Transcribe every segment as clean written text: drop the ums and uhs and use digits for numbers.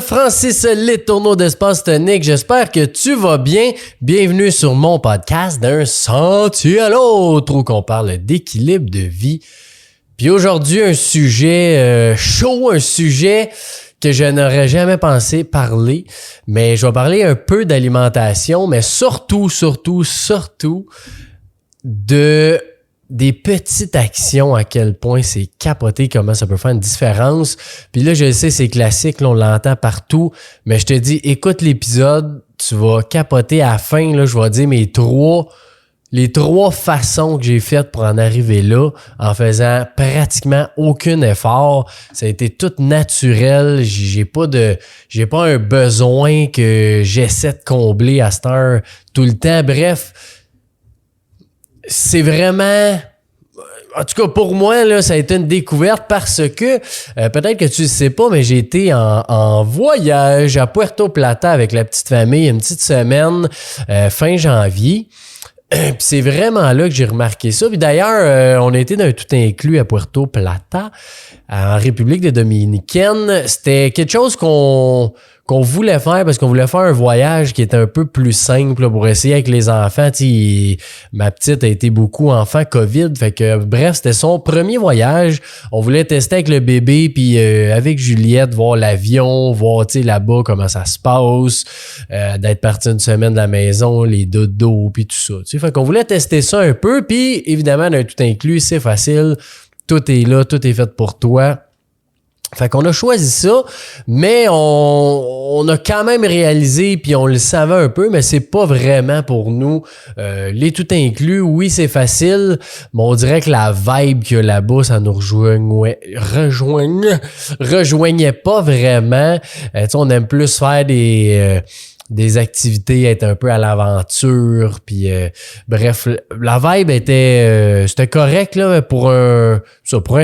Francis Letourneau d'Espace Tonique. J'espère que tu vas bien. Bienvenue sur mon podcast d'un sentier à l'autre où qu'on parle d'équilibre de vie. Puis aujourd'hui, un sujet chaud, un sujet que je n'aurais jamais pensé parler. Mais je vais parler un peu d'alimentation, mais surtout des petites actions, à quel point c'est capoté, comment ça peut faire une différence. Puis là, je le sais, c'est classique, là, on l'entend partout, mais je te dis, écoute l'épisode, tu vas capoter à la fin, là, je vais dire les trois façons que j'ai faites pour en arriver là, en faisant pratiquement aucun effort. Ça a été tout naturel, j'ai pas un besoin que j'essaie de combler à cette heure tout le temps. Bref, c'est vraiment... En tout cas, pour moi, là, ça a été une découverte parce que, peut-être que tu ne sais pas, mais j'ai été en voyage à Puerto Plata avec la petite famille une petite semaine fin janvier. Puis c'est vraiment là que j'ai remarqué ça. Puis d'ailleurs, on a été dans un tout inclus à Puerto Plata, en République dominicaine. C'était quelque chose qu'on voulait faire parce qu'on voulait faire un voyage qui était un peu plus simple là, pour essayer avec les enfants. Ma petite a été beaucoup enfant COVID. Fait que bref, c'était son premier voyage. On voulait tester avec le bébé puis avec Juliette, voir l'avion, voir là-bas comment ça se passe, d'être parti une semaine de la maison, les dodos puis tout ça. Fait qu'on voulait tester ça un peu. Puis évidemment, dans un tout inclus, c'est facile. Tout est là, tout est fait pour toi. Fait qu'on a choisi ça, mais on a quand même réalisé, puis on le savait un peu, mais c'est pas vraiment pour nous. Les tout inclus, oui, c'est facile, mais on dirait que la vibe qu'il y a là-bas, ça nous rejoignait pas vraiment. On aime plus faire des activités, être un peu à l'aventure, puis bref, la vibe c'était correct là pour un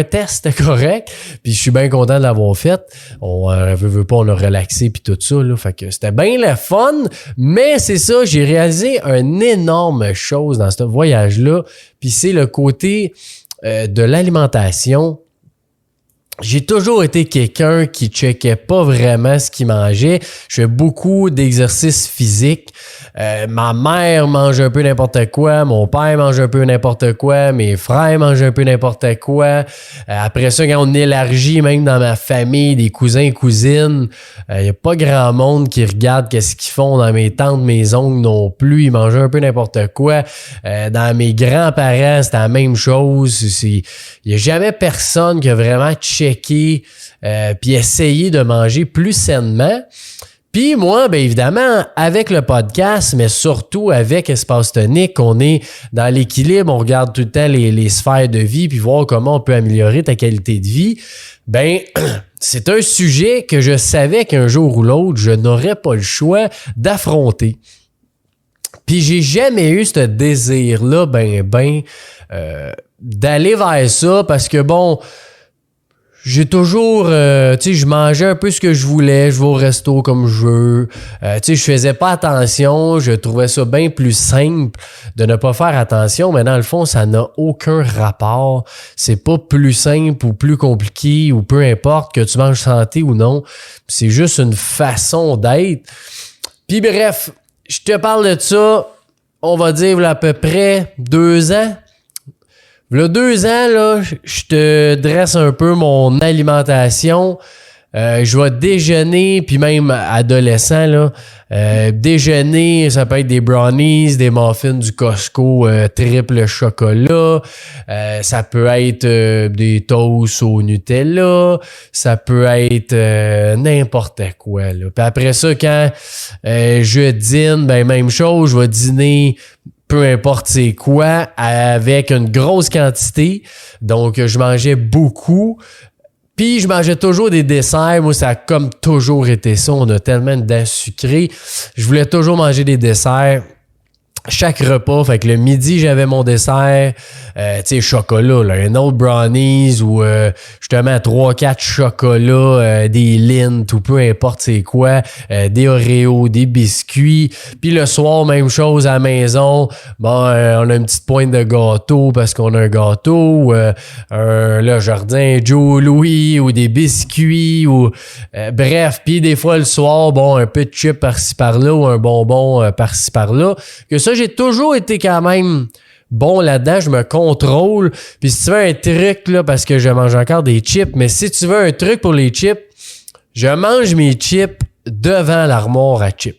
test, c'était correct, puis je suis bien content de l'avoir fait. On veut pas, on a relaxé puis tout ça là, fait que c'était bien le fun, mais c'est ça, j'ai réalisé une énorme chose dans ce voyage là, puis c'est le côté de l'alimentation. J'ai toujours été quelqu'un qui checkait pas vraiment ce qu'il mangeait. Je fais beaucoup d'exercices physiques. Ma mère mange un peu n'importe quoi. Mon père mange un peu n'importe quoi. Mes frères mangent un peu n'importe quoi. Après ça, quand on élargit, même dans ma famille, des cousins et cousines, il y a pas grand monde qui regarde qu'est-ce qu'ils font. Dans mes tantes, mes oncles non plus. Ils mangent un peu n'importe quoi. Dans mes grands-parents, c'était la même chose. Il y a jamais personne qui a vraiment checké puis essayer de manger plus sainement. Puis moi, bien évidemment, avec le podcast, mais surtout avec Espace Tonique, on est dans l'équilibre, on regarde tout le temps les sphères de vie puis voir comment on peut améliorer ta qualité de vie. Ben, c'est un sujet que je savais qu'un jour ou l'autre, je n'aurais pas le choix d'affronter. Puis j'ai jamais eu ce désir-là, d'aller vers ça parce que bon... J'ai toujours, je mangeais un peu ce que je voulais, je vais au resto comme je veux. Je faisais pas attention, je trouvais ça bien plus simple de ne pas faire attention, mais dans le fond, ça n'a aucun rapport. C'est pas plus simple ou plus compliqué ou peu importe que tu manges santé ou non. C'est juste une façon d'être. Puis bref, je te parle de ça, on va dire à peu près 2 ans. Il y a 2 ans, là, je te dresse un peu mon alimentation. Je vais déjeuner, puis même adolescent, là, déjeuner, ça peut être des brownies, des muffins du Costco triple chocolat, ça peut être des toasts au Nutella, ça peut être n'importe quoi, là. Puis après ça, quand je dîne, ben même chose, je vais dîner peu importe c'est quoi, avec une grosse quantité. Donc, je mangeais beaucoup. Puis, je mangeais toujours des desserts. Moi, ça a comme toujours été ça. On a tellement de dents sucrées. Je voulais toujours manger des desserts. chaque repas. Fait que le midi, j'avais mon dessert, tu sais, chocolat, là, un autre brownies ou justement 3-4 chocolats, des Lindt ou peu importe c'est quoi, des Oreos, des biscuits. Puis le soir, même chose à la maison. Bon, on a une petite pointe de gâteau parce qu'on a un gâteau, un jardin Joe Louis ou des biscuits ou bref. Puis des fois le soir, bon, un peu de chip par-ci par-là ou un bonbon par-ci par-là. Que ça, j'ai toujours été quand même bon là-dedans, je me contrôle. Puis si tu veux un truc, là, parce que je mange encore des chips, mais si tu veux un truc pour les chips, je mange mes chips devant l'armoire à chips.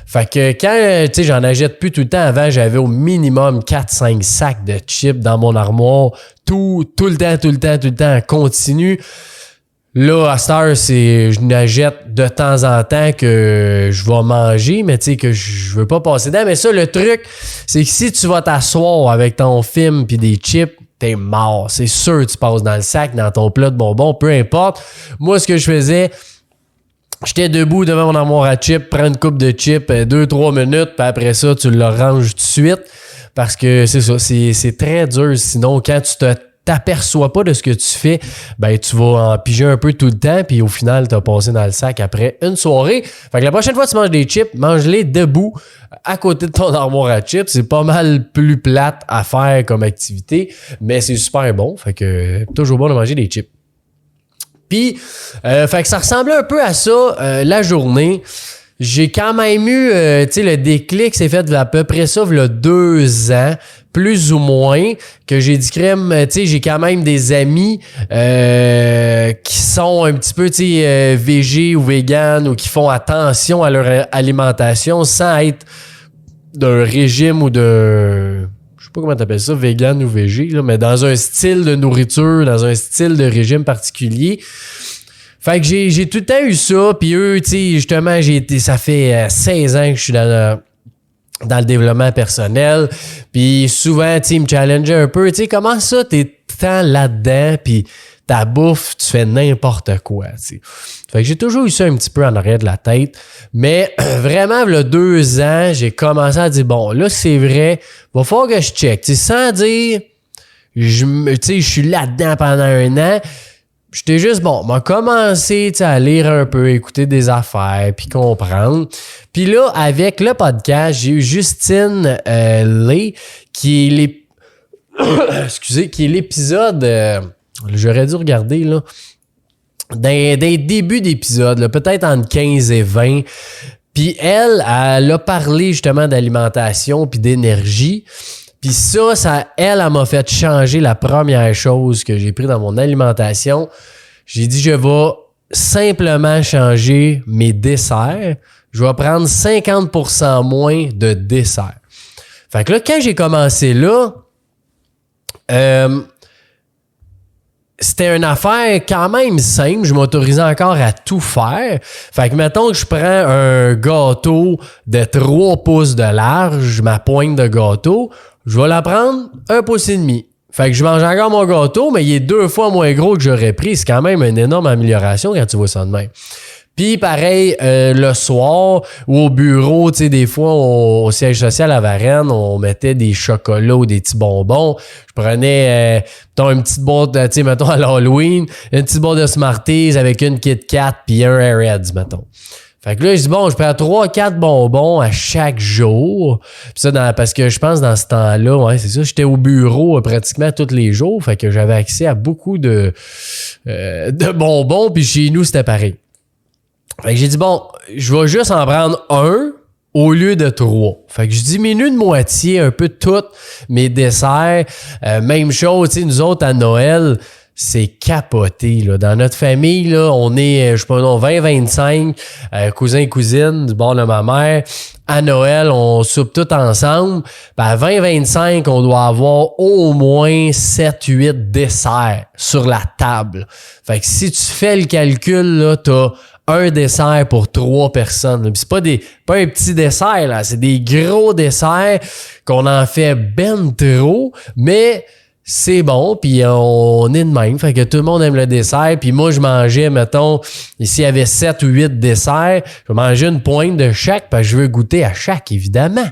Fait que quand, tu sais, j'en achète plus tout le temps. Avant, j'avais au minimum 4-5 sacs de chips dans mon armoire. Tout le temps, en continu. Là, à cette heure, je n'achète de temps en temps que je vais manger, mais tu sais, que je veux pas passer dedans. Mais ça, le truc, c'est que si tu vas t'asseoir avec ton film pis des chips, t'es mort. C'est sûr que tu passes dans le sac, dans ton plat de bonbons, peu importe. Moi, ce que je faisais, j'étais debout devant mon armoire à chips, prends une coupe de chips, 2-3 minutes, puis après ça, tu le ranges tout de suite. Parce que c'est ça, c'est très dur. Sinon, quand tu t'aperçois pas de ce que tu fais, ben tu vas en piger un peu tout le temps, puis au final, t'as passé dans le sac après une soirée. Fait que la prochaine fois que tu manges des chips, mange-les debout, à côté de ton armoire à chips. C'est pas mal plus plate à faire comme activité, mais c'est super bon. Fait que toujours bon de manger des chips. Puis, fait que ça ressemblait un peu à ça, la journée. J'ai quand même eu, tu sais, le déclic s'est fait à peu près ça, il y a 2 ans, plus ou moins, que j'ai dit crème, tu sais, j'ai quand même des amis qui sont un petit peu, tu sais, végés ou véganes ou qui font attention à leur alimentation sans être d'un régime ou de... je sais pas comment t'appelles ça, vegan ou végé, là, mais dans un style de nourriture, dans un style de régime particulier. Fait que j'ai tout le temps eu ça, puis eux, tu sais, justement, ça fait 16 ans que je suis dans le développement personnel, puis souvent, tu sais, ils me challengeaient un peu, tu sais, comment ça, t'es tant là-dedans, puis ta bouffe, tu fais n'importe quoi, tu sais. Fait que j'ai toujours eu ça un petit peu en arrière de la tête, mais vraiment, il y a 2 ans, j'ai commencé à dire, bon, là, c'est vrai, va falloir que je check, tu sais, sans dire, tu sais, je suis là-dedans pendant 1 an. J'étais juste, bon, m'a commencé à lire un peu, écouter des affaires, puis comprendre. Puis là, avec le podcast, j'ai eu Justine Lay, qui est qui est l'épisode, j'aurais dû regarder, là, des débuts d'épisode, là, peut-être entre 15 et 20. Puis elle a parlé justement d'alimentation puis d'énergie. Puis ça, elle m'a fait changer la première chose que j'ai pris dans mon alimentation. J'ai dit, je vais simplement changer mes desserts. Je vais prendre 50% moins de desserts. Fait que là, quand j'ai commencé là, c'était une affaire quand même simple. Je m'autorisais encore à tout faire. Fait que mettons que je prends un gâteau de 3 pouces de large, ma pointe de gâteau, je vais la prendre 1,5 pouce. Fait que je mange encore mon gâteau, mais il est 2 fois moins gros que j'aurais pris. C'est quand même une énorme amélioration quand tu vois ça de même. Puis pareil, le soir ou au bureau, tu sais, des fois, au siège social à Varennes, on mettait des chocolats ou des petits bonbons. Je prenais, une petite boîte, tu sais, mettons, à l'Halloween, une petite boîte de Smarties avec une Kit Kat puis un Airheads, mettons. Fait que là, je dis, bon, je prends 3-4 bonbons à chaque jour. Puis ça, parce que je pense dans ce temps-là, ouais, c'est ça, j'étais au bureau pratiquement tous les jours. Fait que j'avais accès à beaucoup de bonbons. Puis chez nous, c'était pareil. Fait que j'ai dit, bon, je vais juste en prendre 1 au lieu de 3. Fait que je diminue de moitié un peu tous mes desserts. Même chose, tu sais, nous autres, à Noël, c'est capoté, là. Dans notre famille, là, on est, je sais pas, 20-25 cousins et cousines du bord de ma mère. À Noël, on soupe tous ensemble. Puis à 20-25, on doit avoir au moins 7-8 desserts sur la table. Fait que si tu fais le calcul, là, t'as un dessert pour 3 personnes. Puis c'est pas un petit dessert, là. C'est des gros desserts qu'on en fait ben trop, mais c'est bon, puis on est de même. Fait que tout le monde aime le dessert. Puis moi, je mangeais, mettons, ici, il y avait 7 ou 8 desserts. Je mangeais une pointe de chaque parce que je veux goûter à chaque, évidemment.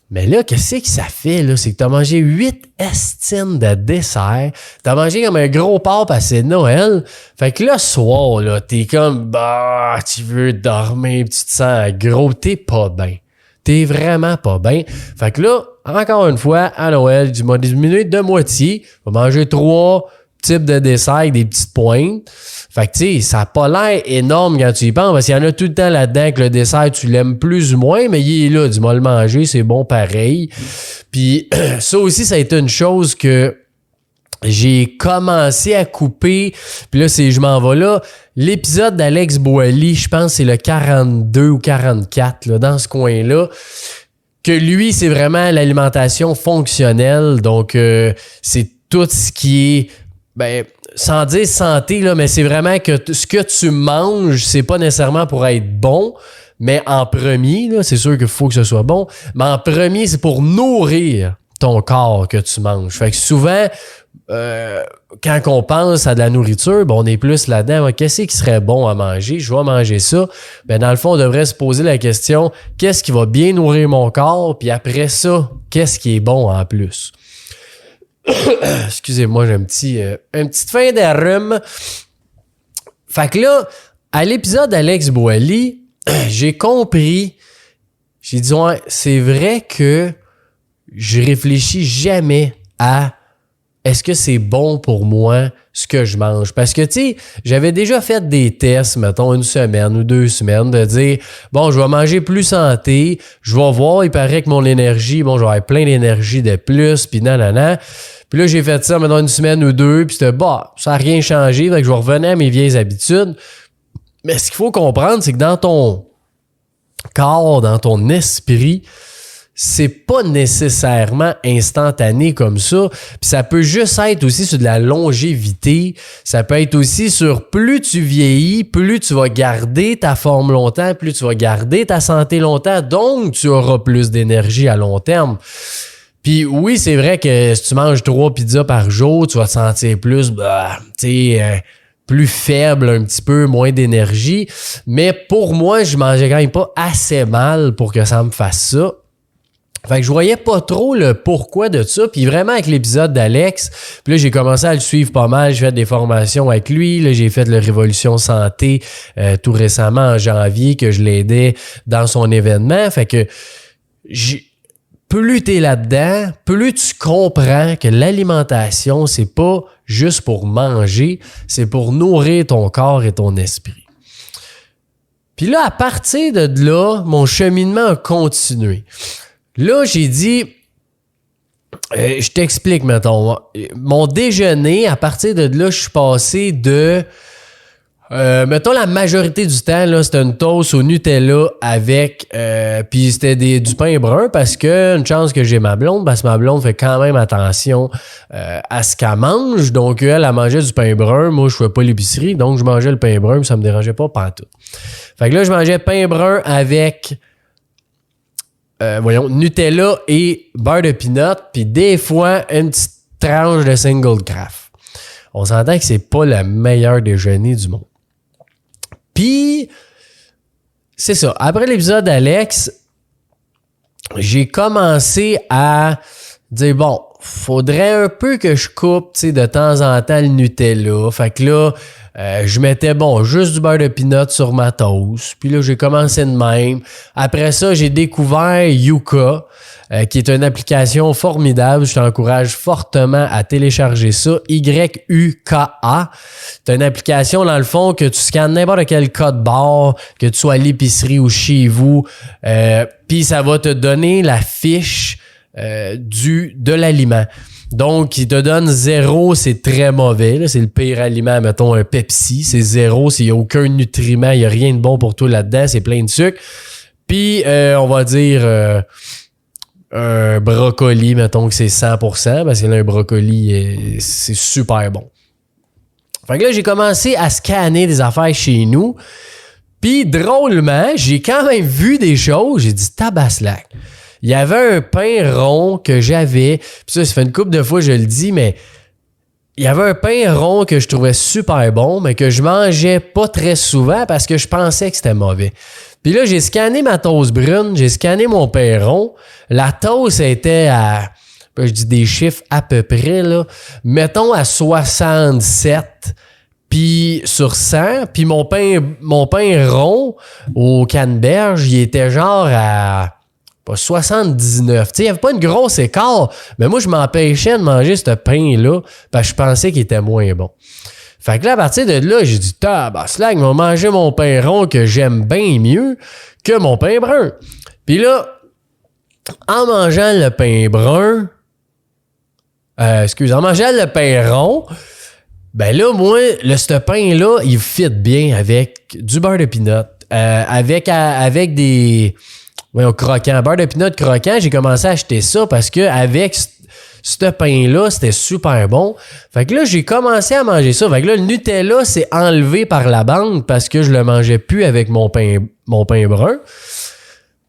Mais là, qu'est-ce que ça fait, là? C'est que t'as mangé 8 estines de dessert. T'as mangé comme un gros porc parce que c'est Noël. Fait que là, ce soir, là, t'es comme, tu veux dormir, tu te sens gros. T'es pas bien. T'es vraiment pas bien. Fait que là, encore une fois, à Noël, je vais diminuer de moitié. Je vais manger 3 types de desserts avec des petites pointes. Fait que, tu sais, ça n'a pas l'air énorme quand tu y penses, parce qu'il y en a tout le temps là-dedans que le dessert, tu l'aimes plus ou moins, mais il est là, dis-moi le manger, c'est bon pareil. Puis ça aussi, ça a été une chose que j'ai commencé à couper. Puis là, je m'en vais là. L'épisode d'Alex Boily, je pense que c'est le 42 ou 44, là, dans ce coin-là. Que lui, c'est vraiment l'alimentation fonctionnelle. Donc, c'est tout ce qui est, sans dire santé, là, mais c'est vraiment que ce que tu manges, c'est pas nécessairement pour être bon, mais en premier, là, c'est sûr qu'il faut que ce soit bon, mais en premier, c'est pour nourrir ton corps que tu manges. Fait que souvent, quand on pense à de la nourriture, on est plus là-dedans. Qu'est-ce qui serait bon à manger? Je vais manger ça. Dans le fond, on devrait se poser la question, qu'est-ce qui va bien nourrir mon corps? Puis après ça, qu'est-ce qui est bon en plus? Excusez-moi, j'ai une petite fin de rhume. Fait que là, à l'épisode d'Alex Boily, j'ai compris, j'ai dit, ouais, c'est vrai que je réfléchis jamais à est-ce que c'est bon pour moi ce que je mange? Parce que, tu sais, j'avais déjà fait des tests, mettons, 1 semaine ou 2 semaines, de dire, bon, je vais manger plus santé, je vais voir, il paraît que mon énergie, je vais avoir plein d'énergie de plus, puis nanana. Puis là, j'ai fait ça, mettons, 1 semaine ou 2, puis c'était, ça n'a rien changé, donc je vais revenir à mes vieilles habitudes. Mais ce qu'il faut comprendre, c'est que dans ton corps, dans ton esprit, c'est pas nécessairement instantané comme ça. Puis ça peut juste être aussi sur de la longévité. Ça peut être aussi sur plus tu vieillis, plus tu vas garder ta forme longtemps, plus tu vas garder ta santé longtemps. Donc, tu auras plus d'énergie à long terme. Puis oui, c'est vrai que si tu manges 3 pizzas par jour, tu vas te sentir plus, plus faible un petit peu, moins d'énergie. Mais pour moi, je mangeais quand même pas assez mal pour que ça me fasse ça. Fait que je voyais pas trop le pourquoi de ça. Puis vraiment avec l'épisode d'Alex, puis là j'ai commencé à le suivre pas mal. J'ai fait des formations avec lui. Là j'ai fait le Révolution Santé tout récemment en janvier que je l'aidais dans son événement. Fait que plus t'es là-dedans, plus tu comprends que l'alimentation, c'est pas juste pour manger, c'est pour nourrir ton corps et ton esprit. Puis là, à partir de là, mon cheminement a continué. Là, j'ai dit, je t'explique, mettons, mon déjeuner, à partir de là, je suis passé de, mettons, la majorité du temps, là, c'était une toast au Nutella avec, puis c'était du pain brun parce que, une chance que j'ai ma blonde, parce que ma blonde fait quand même attention à ce qu'elle mange. Donc, elle mangeait du pain brun. Moi, je ne fais pas l'épicerie, donc je mangeais le pain brun, mais ça me dérangeait pas pantoute. Fait que là, je mangeais pain brun avec Nutella et beurre de peanut, puis des fois, une petite tranche de single craft. On s'entend que c'est pas le meilleur déjeuner du monde. Puis, c'est ça. Après l'épisode d'Alex, j'ai commencé à dire, bon, faudrait un peu que je coupe, tu sais, de temps en temps le Nutella. Fait que là, je mettais, juste du beurre de peanut sur ma toast. Puis là, j'ai commencé de même. Après ça, j'ai découvert Yuka, qui est une application formidable. Je t'encourage fortement à télécharger ça. YUKA. C'est une application, dans le fond, que tu scannes n'importe quel code barre, que tu sois à l'épicerie ou chez vous. Puis ça va te donner la fiche de l'aliment. Donc, il te donne 0, c'est très mauvais. Là. C'est le pire aliment, mettons un Pepsi. C'est 0, il n'y a aucun nutriment, il n'y a rien de bon pour toi là-dedans, c'est plein de sucre. Puis, on va dire un brocoli, mettons que c'est 100%, parce que là, un brocoli, c'est super bon. Fait que là, j'ai commencé à scanner des affaires chez nous. Puis, drôlement, j'ai quand même vu des choses. J'ai dit, tabaslac. Il y avait un pain rond que j'avais, puis ça fait une couple de fois je le dis, mais il y avait un pain rond que je trouvais super bon, mais que je mangeais pas très souvent parce que je pensais que c'était mauvais. Puis là, j'ai scanné ma toast brune, j'ai scanné mon pain rond. La toast était à, je dis des chiffres à peu près, là, mettons à 67 puis sur 100. Puis mon pain rond au canneberge, il était genre à... pas 79. Tu sais, il n'y avait pas une grosse écart, mais moi, je m'empêchais de manger ce pain-là parce que je pensais qu'il était moins bon. Fait que là, à partir de là, j'ai dit, tabarnak, je vais manger mon pain rond que j'aime bien mieux que mon pain brun. Puis là, en mangeant le pain brun, en mangeant le pain rond, ben là, moi, ce pain-là, il fit bien avec du beurre de pinot, avec des... voyons, croquant. Beurre de pinot croquant, j'ai commencé à acheter ça parce que avec ce pain-là, c'était super bon. Fait que là, j'ai commencé à manger ça. Fait que là, le Nutella s'est enlevé par la bande parce que je le mangeais plus avec mon pain brun.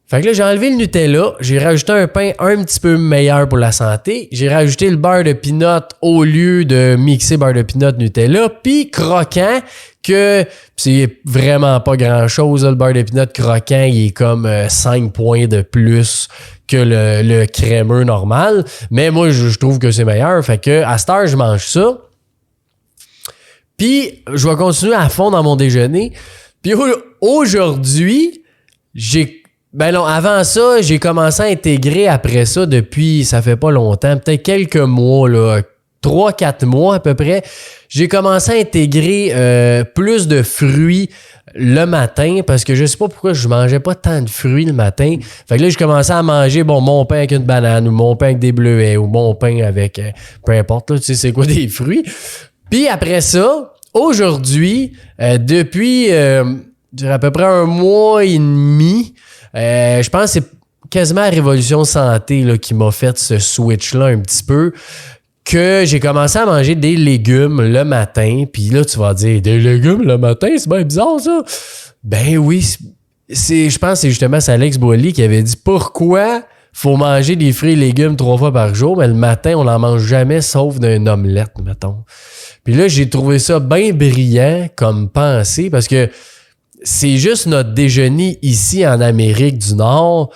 Fait que là, j'ai enlevé le Nutella. J'ai rajouté un pain un petit peu meilleur pour la santé. J'ai rajouté le beurre de pinot au lieu de mixer beurre de pinot Nutella. Puis croquant, que c'est vraiment pas grand-chose. Là, le beurre de pinot croquant, il est comme 5 points de plus que le crémeux normal. Mais moi, je trouve que c'est meilleur. Fait que à cette heure, je mange ça. Puis, je vais continuer à fond dans mon déjeuner. Puis aujourd'hui, avant ça, j'ai commencé à intégrer après ça depuis, ça fait pas longtemps, peut-être quelques mois, là, 3-4 mois à peu près. J'ai commencé à intégrer plus de fruits le matin parce que je sais pas pourquoi je mangeais pas tant de fruits le matin. Fait que là, je commençais à manger mon pain avec une banane ou mon pain avec des bleuets ou mon pain avec peu importe, là, tu sais c'est quoi des fruits. Puis après ça, aujourd'hui, depuis je dirais à peu près 1 mois et demi, je pense que c'est quasiment la Révolution Santé là, qui m'a fait ce switch-là un petit peu, que j'ai commencé à manger des légumes le matin. Puis là, tu vas dire, des légumes le matin, c'est bien bizarre ça. Ben oui, je pense que c'est justement Alex Boily qui avait dit pourquoi faut manger des fruits et légumes 3 fois par jour, mais le matin, on n'en mange jamais sauf d'un omelette, mettons. Puis là, j'ai trouvé ça bien brillant comme pensée parce que c'est juste notre déjeuner ici en Amérique du Nord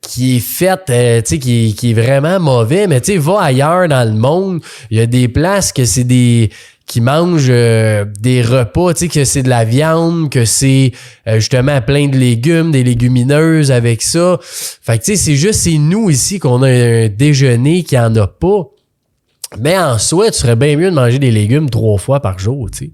qui est fait, tu sais, qui est vraiment mauvais. Mais tu sais, va ailleurs dans le monde, il y a des places que c'est qui mangent des repas, tu sais, que c'est de la viande, que c'est justement plein de légumes, des légumineuses avec ça. Fait que tu sais, c'est nous ici qu'on a un déjeuner qui en a pas. Mais en soi, tu serais bien mieux de manger des légumes 3 fois par jour, tu sais.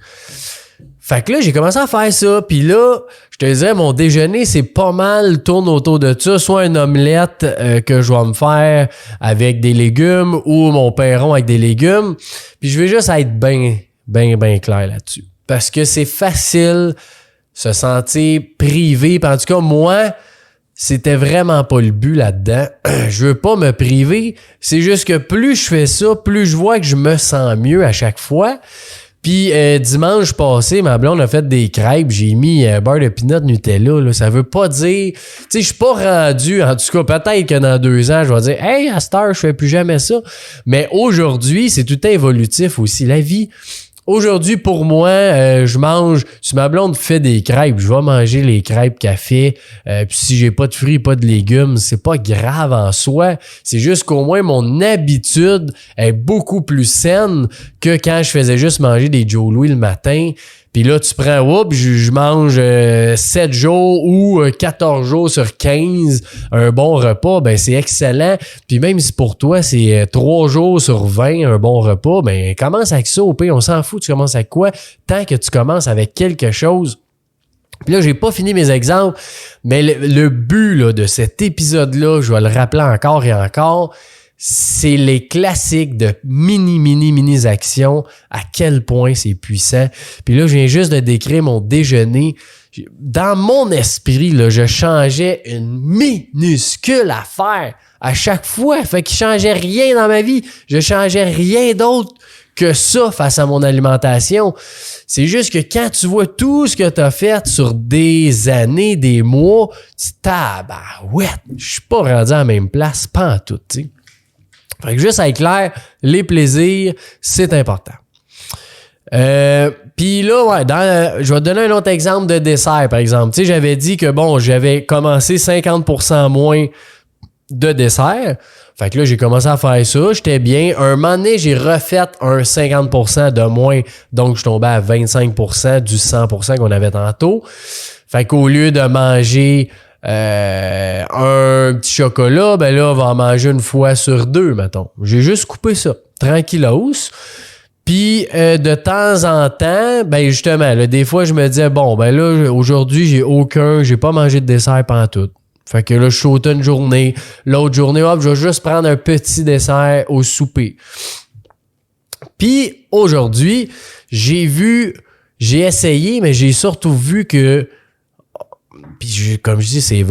Fait que là, j'ai commencé à faire ça. Puis là, je te disais, mon déjeuner, c'est pas mal tourne autour de ça. Soit une omelette que je vais me faire avec des légumes ou mon pain rond avec des légumes. Puis je vais juste être bien clair là-dessus. Parce que c'est facile se sentir privé. Puis en tout cas, moi, c'était vraiment pas le but là-dedans. Je veux pas me priver. C'est juste que plus je fais ça, plus je vois que je me sens mieux à chaque fois. Puis dimanche passé, ma blonde a fait des crêpes. J'ai mis beurre de pinot Nutella. Là. Ça veut pas dire... Tu sais, je suis pas rendu... En tout cas, peut-être que dans 2 ans, je vais dire « Hey, à cette heure, je fais plus jamais ça. » Mais aujourd'hui, c'est tout évolutif aussi. La vie... Aujourd'hui, pour moi, je mange... Si ma blonde fait des crêpes, je vais manger les crêpes qu'elle fait. Puis si j'ai pas de fruits, pas de légumes, c'est pas grave en soi. C'est juste qu'au moins, mon habitude est beaucoup plus saine que quand je faisais juste manger des Joe Louis le matin. Puis là, tu prends, je mange 7 jours ou 14 jours sur 15, un bon repas, ben c'est excellent. Puis même si pour toi, c'est 3 jours sur 20, un bon repas, ben commence avec ça au pire, on s'en fout, tu commences avec quoi? Tant que tu commences avec quelque chose. Puis là, j'ai pas fini mes exemples, mais le but là, de cet épisode-là, je vais le rappeler encore et encore, c'est les classiques de mini actions, à quel point c'est puissant. Puis là, je viens juste de décrire mon déjeuner. Dans mon esprit, là, je changeais une minuscule affaire à chaque fois. Fait qu'il changeait rien dans ma vie. Je changeais rien d'autre que ça face à mon alimentation. C'est juste que quand tu vois tout ce que tu as fait sur des années, des mois, tu tabarouette, je suis pas rendu à la même place, pas en tout, tu sais. Fait que juste à être clair, les plaisirs, c'est important. Puis là, ouais, je vais te donner un autre exemple de dessert, par exemple. Tu sais, j'avais dit que bon, j'avais commencé 50% moins de dessert. Fait que là, j'ai commencé à faire ça. J'étais bien. Un moment donné, j'ai refait un 50% de moins. Donc, je tombais à 25% du 100% qu'on avait tantôt. Fait qu'au lieu de manger un petit chocolat, ben là, on va en manger une fois sur 2, mettons. J'ai juste coupé ça. Tranquillos. Puis, de temps en temps, ben justement, là, des fois, je me disais, bon, ben là, aujourd'hui, j'ai pas mangé de dessert pantoute. Fait que là, je saute une journée. L'autre journée, hop, je vais juste prendre un petit dessert au souper. Puis, aujourd'hui, j'ai essayé, mais j'ai surtout vu que, puis comme je dis, c'est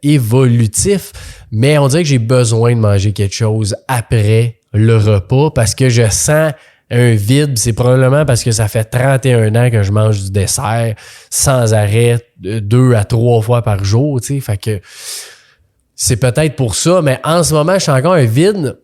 évolutif, mais on dirait que j'ai besoin de manger quelque chose après le repas parce que je sens un vide. C'est probablement parce que ça fait 31 ans que je mange du dessert sans arrêt 2 à 3 fois par jour, tu sais. Fait que c'est peut-être pour ça, mais en ce moment, je suis encore un vide.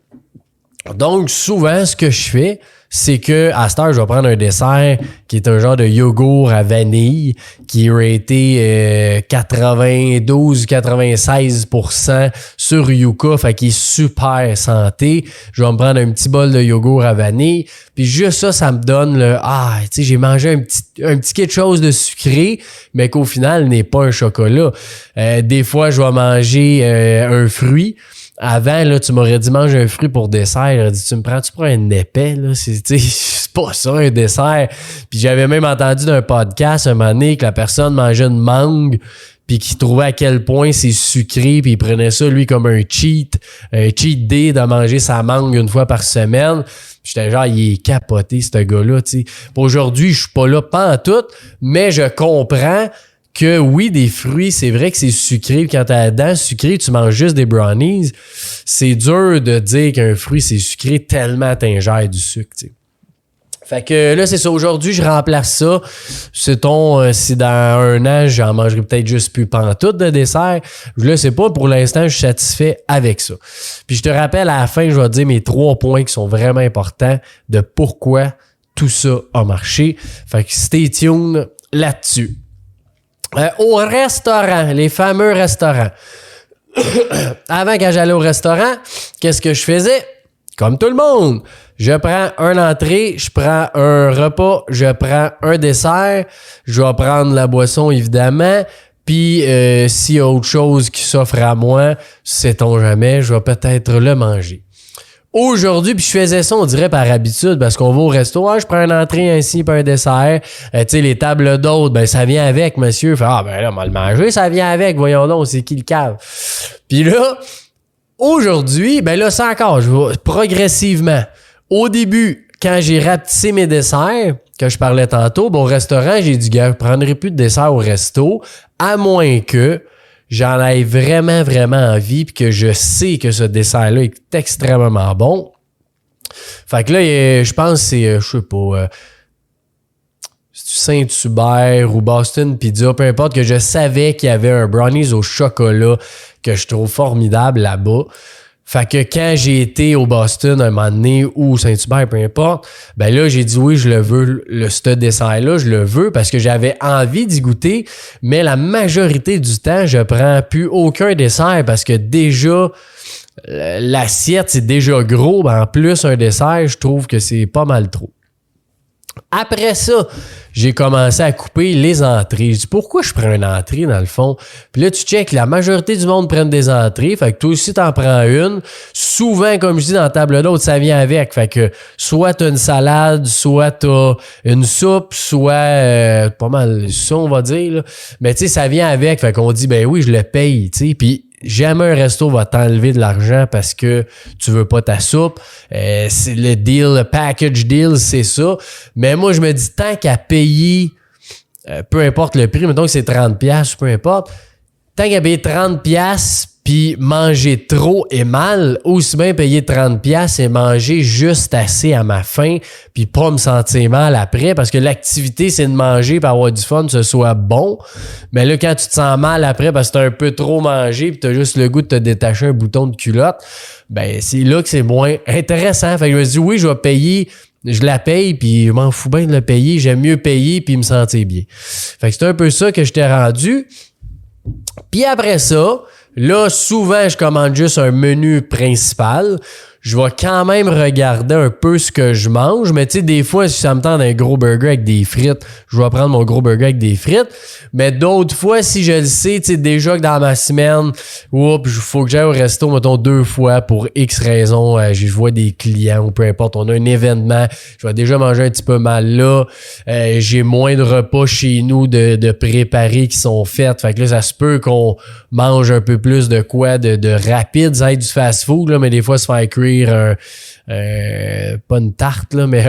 Donc, souvent, ce que je fais, c'est que à cette heure, je vais prendre un dessert qui est un genre de yogourt à vanille qui est raté 92-96% sur Yuka, fait qu'il est super santé. Je vais me prendre un petit bol de yogourt à vanille, puis juste ça me donne tu sais, j'ai mangé un petit quelque chose de sucré, mais qu'au final n'est pas un chocolat. Des fois, je vais manger un fruit. Avant, là, tu m'aurais dit mange un fruit pour dessert. J'aurais dit, tu me prends-tu pour un épais, là? C'est pas ça, un dessert. Puis j'avais même entendu d'un podcast un moment donné que la personne mangeait une mangue puis qu'il trouvait à quel point c'est sucré puis il prenait ça, lui, comme un cheat day de manger sa mangue une fois par semaine. J'étais genre, il est capoté, ce gars-là, tu sais. Aujourd'hui, je suis pas là pantoute, mais je comprends que oui, des fruits, c'est vrai que c'est sucré. Quand t'as la dent sucrée, tu manges juste des brownies. C'est dur de dire qu'un fruit, c'est sucré tellement t'ingères du sucre, tu sais. Fait que là, c'est ça. Aujourd'hui, je remplace ça. Si dans un an, j'en mangerai peut-être juste plus pantoute de dessert. Je le sais pas. Pour l'instant, je suis satisfait avec ça. Puis je te rappelle, à la fin, je vais te dire mes 3 points qui sont vraiment importants de pourquoi tout ça a marché. Fait que stay tuned là-dessus. Au restaurant, les fameux restaurants. Avant, quand j'allais au restaurant, qu'est-ce que je faisais? Comme tout le monde. Je prends un entrée, je prends un repas, je prends un dessert, je vais prendre la boisson, évidemment. Puis, s'il y a autre chose qui s'offre à moi, sait-on jamais, je vais peut-être le manger. Aujourd'hui, puis je faisais ça, on dirait par habitude, parce qu'on va au resto, je prends une entrée ainsi, puis un dessert. Tu sais, les tables d'hôtes, ben ça vient avec, monsieur. Fait, ben là, on va le manger, ça vient avec, voyons donc, c'est qui le cave? Puis là, aujourd'hui, ben là, c'est encore, je vais progressivement. Au début, quand j'ai rapetissé mes desserts, que je parlais tantôt, ben, au restaurant, j'ai dit, gars, je prendrai plus de dessert au resto, à moins que j'en ai vraiment, vraiment envie puis que je sais que ce dessert-là est extrêmement bon. Fait que là, je pense que c'est, je sais pas, Saint-Hubert ou Boston Pizza, peu importe, que je savais qu'il y avait un brownies au chocolat que je trouve formidable là-bas. Fait que quand j'ai été au Boston un moment donné ou Saint-Hubert, peu importe, ben là, j'ai dit oui, je le veux, ce dessert-là, je le veux parce que j'avais envie d'y goûter, mais la majorité du temps, je prends plus aucun dessert parce que déjà, l'assiette, c'est déjà gros. Ben en plus, un dessert, je trouve que c'est pas mal trop. Après ça, j'ai commencé à couper les entrées. Je dis, pourquoi je prends une entrée dans le fond? Puis là, tu checkes, la majorité du monde prennent des entrées. Fait que toi aussi, t'en prends une. Souvent, comme je dis, dans la table d'hôte, ça vient avec. Fait que soit t'as une salade, soit t'as une soupe, soit pas mal ça, on va dire. Là. Mais tu sais, ça vient avec. Fait qu'on dit, ben oui, je le paye, tu sais. Puis jamais un resto va t'enlever de l'argent parce que tu veux pas ta soupe. C'est le deal, le package deal, c'est ça. Mais moi, je me dis, tant qu'à payer, peu importe le prix, mettons que c'est 30$, peu importe, tant qu'à payer 30$ puis manger trop et mal, aussi bien payer 30$ et manger juste assez à ma faim puis pas me sentir mal après parce que l'activité, c'est de manger pour avoir du fun, que ce soit bon. Mais là, quand tu te sens mal après parce que t'as un peu trop mangé puis t'as juste le goût de te détacher un bouton de culotte, ben c'est là que c'est moins intéressant. Fait que je me dis, oui, je vais payer je la paye, puis je m'en fous bien de le payer. J'aime mieux payer, puis me sentir bien. Fait que c'est un peu ça que je t'ai rendu. Puis après ça, là, souvent, je commande juste un menu principal. Je vais quand même regarder un peu ce que je mange, mais tu sais, des fois, si ça me tente d'un gros burger avec des frites, je vais prendre mon gros burger avec des frites. Mais d'autres fois, si je le sais, tu sais, déjà que dans ma semaine, il faut que j'aille au resto, mettons, 2 fois pour X raisons. Je vois des clients ou peu importe, on a un événement, je vais déjà manger un petit peu mal là. J'ai moins de repas chez nous de préparés qui sont faits. Fait que là, ça se peut qu'on mange un peu plus de quoi, de rapide, ça va être du fast-food, là, mais des fois, se faire cuire pas une tarte, là, mais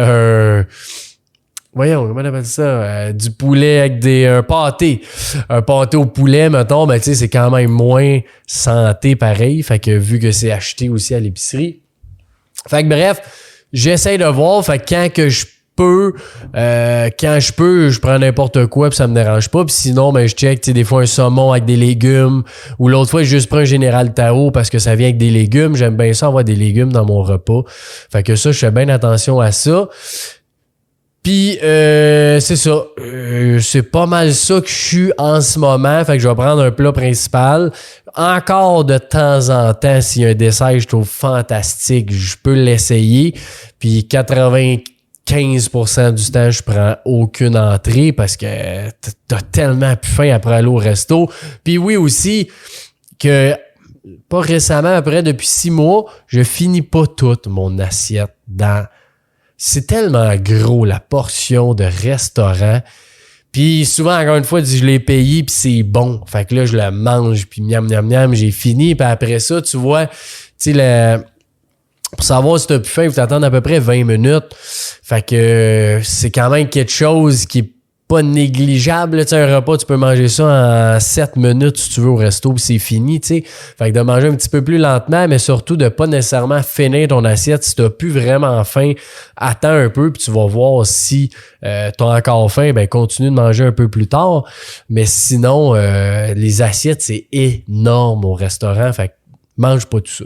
voyons, comment on appelle ça? Du poulet avec un pâté. Un pâté au poulet, mettons, ben, tu sais, c'est quand même moins santé pareil. Fait que vu que c'est acheté aussi à l'épicerie. Fait que bref, j'essaie de voir. Fait que quand je peux, je prends n'importe quoi puis ça me dérange pas. Puis sinon, ben je check, tu sais, des fois un saumon avec des légumes ou l'autre fois, je juste prends un Général Tao parce que ça vient avec des légumes. J'aime bien ça avoir des légumes dans mon repas. Fait que ça, je fais bien attention à ça. Puis c'est ça. C'est pas mal ça que je suis en ce moment. Fait que je vais prendre un plat principal. Encore de temps en temps, s'il y a un dessert que je trouve fantastique, je peux l'essayer. Puis 15% du temps, je prends aucune entrée parce que t'as tellement plus faim après aller au resto. Puis oui aussi, que pas récemment, après, depuis 6 mois, je finis pas toute mon assiette dans... C'est tellement gros, la portion de restaurant. Puis souvent, encore une fois, je l'ai payé puis c'est bon. Fait que là, je le mange puis miam, miam, miam, j'ai fini. Puis après ça, tu vois, tu sais, pour savoir si t'as plus faim, il faut t'attendre à peu près 20 minutes. Fait que c'est quand même quelque chose qui est pas négligeable. Tu sais, un repas, tu peux manger ça en 7 minutes si tu veux au resto, puis c'est fini, tu sais. Fait que de manger un petit peu plus lentement, mais surtout de pas nécessairement finir ton assiette. Si t'as plus vraiment faim, attends un peu, puis tu vas voir si t'as encore faim, ben continue de manger un peu plus tard. Mais sinon, les assiettes, c'est énorme au restaurant. Fait que mange pas tout ça.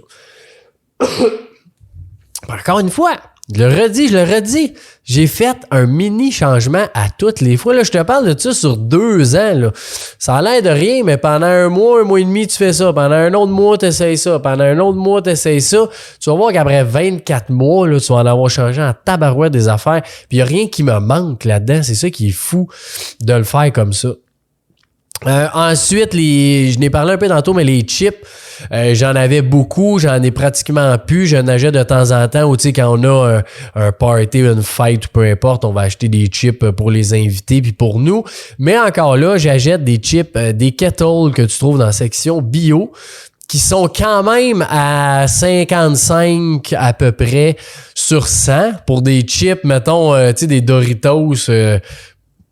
Encore une fois, je le redis, j'ai fait un mini changement à toutes les fois. Là, je te parle de ça sur 2 ans. Là. Ça a l'air de rien, mais pendant un mois et demi, tu fais ça. Pendant un autre mois, tu essayes ça. Pendant un autre mois, tu essayes ça. Tu vas voir qu'après 24 mois, là, tu vas en avoir changé en tabarouette des affaires. Puis il n'y a rien qui me manque là-dedans. C'est ça qui est fou de le faire comme ça. Ensuite, je n'ai parlé un peu tantôt, mais les chips, j'en avais beaucoup, j'en ai pratiquement plus. Je nageais de temps en temps, ou tu sais, quand on a un party, une fête, ou peu importe, on va acheter des chips pour les invités puis pour nous. Mais encore là, j'achète des chips, des Kettle que tu trouves dans la section bio, qui sont quand même à 55 à peu près sur 100 pour des chips, mettons, tu sais, des Doritos.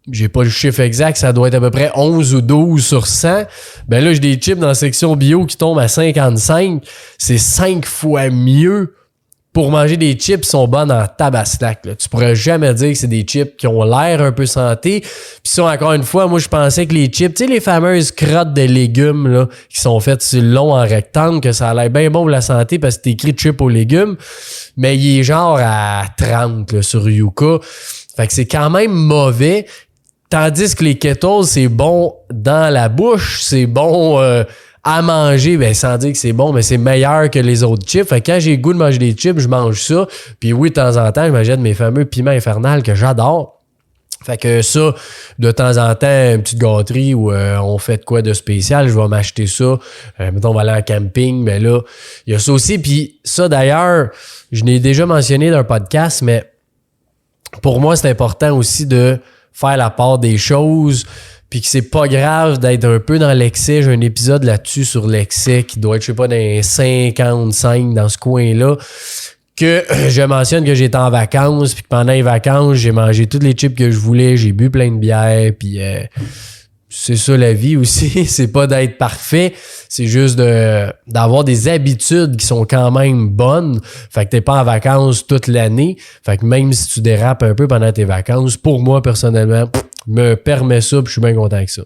J'ai pas le chiffre exact, ça doit être à peu près 11 ou 12 sur 100. Ben là, j'ai des chips dans la section bio qui tombent à 55. C'est 5 fois mieux pour manger des chips qui sont bonnes en tabaslac. Là. Tu pourrais jamais dire que c'est des chips qui ont l'air un peu santé. Puis ça, encore une fois, moi, je pensais que les chips, tu sais, les fameuses crottes de légumes là, qui sont faites sur le long en rectangle, que ça a l'air bien bon pour la santé parce que c'est écrit chip aux légumes. Mais il est genre à 30 là, sur Yuka. Fait que c'est quand même mauvais. Tandis que les Kettle, c'est bon dans la bouche, c'est bon à manger, ben sans dire que c'est bon, mais c'est meilleur que les autres chips. Fait que quand j'ai le goût de manger des chips, je mange ça. Puis oui, de temps en temps, je m'achète mes fameux piments infernal que j'adore. Fait que ça, de temps en temps, une petite gâterie où on fait de quoi de spécial, je vais m'acheter ça. Mettons, on va aller en camping, mais là, il y a ça aussi. Puis ça, d'ailleurs, je l'ai déjà mentionné dans un podcast, mais pour moi, c'est important aussi de faire la part des choses, puis que c'est pas grave d'être un peu dans l'excès. J'ai un épisode là-dessus sur l'excès qui doit être, je sais pas, dans les 55 dans ce coin-là, que je mentionne que j'étais en vacances, puis que pendant les vacances, j'ai mangé toutes les chips que je voulais, j'ai bu plein de bière, puis c'est ça la vie aussi, c'est pas d'être parfait, c'est juste d'avoir des habitudes qui sont quand même bonnes. Fait que t'es pas en vacances toute l'année. Fait que même si tu dérapes un peu pendant tes vacances, pour moi, personnellement, me permet ça, puis je suis bien content avec ça.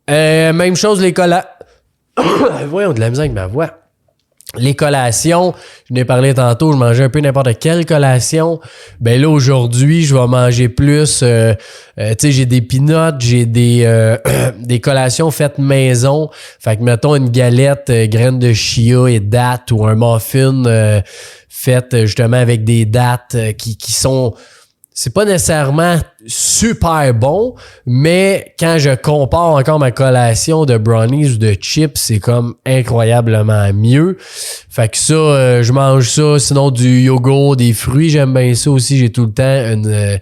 Même chose, les colas. Voyons, de la misère avec ma voix. Les collations, je n'ai parlé tantôt, je mangeais un peu n'importe quelle collation. Ben là, aujourd'hui, je vais manger plus. Tu sais, j'ai des peanuts, j'ai des collations faites maison. Fait que, mettons, une galette graines de chia et dattes ou un muffin fait justement avec des dattes qui sont... C'est pas nécessairement super bon, mais quand je compare encore ma collation de brownies ou de chips, c'est comme incroyablement mieux. Fait que ça, je mange ça. Sinon, du yogourt, des fruits, j'aime bien ça aussi. J'ai tout le temps